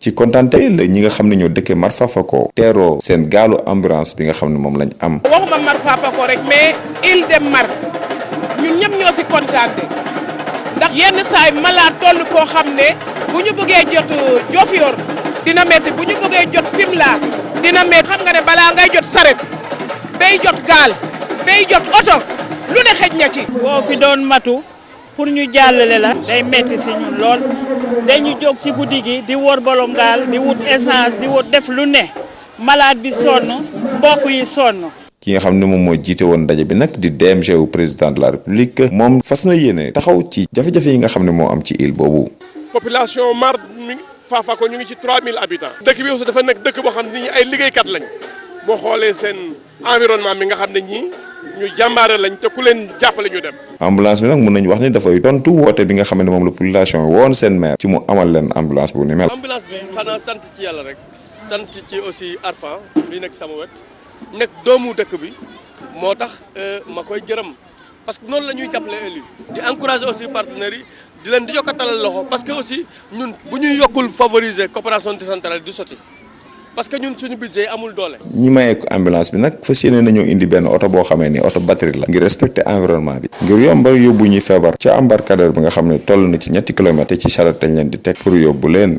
ci kontante la ñi nga xam ne ñoo dëkkee Mar Fafako teeroo seen gaalu ambulance bi nga xam ne moom lañ am. waxuma Mar Fafako rek mais Île de Mar ñun ñëpp ñoo si kontaante ndax yenn saay malade toll foo xam ne bu ñu bëggee jot Diofior dina metti bu ñu bëggee jot Fimela dina metti xam nga ne balaa ngay jot saret bay jot gaal bay jot oto lu ne xëj na ci. boo fi doon matu pour ñu jàllale la day metti si ñun lool dañu jóg ci guddi gi di wër bolom gaal di wut essence di wut def lu ne malade bi sonn mbokk yi sonn. ki nga xam ne moom moo jiite woon ndaje bi nag di DMG wu président de la république moom fas na yéene taxaw ci jafe-jafe yi nga xam ne moo am ci île boobu. population Mar Fafako ñu ngi ci 3000 habitants. dëkk bi aussi dafa nekk dëkk boo xam ne ñi ay liggéeykat lañ boo xoolee seen environnement bi nga xam ne ñii ñu jàmbaare lañ te ku leen jàppale ñu dem. ambulance bi nag mën nañu wax ni dafay tontu woote bi nga xam ne moom la population woon seen maire ci mu amal leen ambulance bu ni mel. ambulance bi xanaa sant ci yàlla rek sant ci aussi Arfan li nekk sama wet nekk doomu dëkk bi moo tax ma koy gërëm parce que noonu la ñuy jàppale élu di encourager aussi partenaires yi di leen di jokkatalal loxo parce que aussi ñun bu ñuy yokkul favoriser coopération décentrale du sotti parce que ñun suñu budget amul doole. ñi mayee ko ambulance bi nag fas yéene nañoo indi benn oto boo xamee ni oto batterie la ngir respecter environnement bi ngir yombal yóbbu ñuy feebar ca embarcadère bi nga xam ne toll na ci 3 kilomètres ci charrette lañ leen di teg pour yóbbu leen.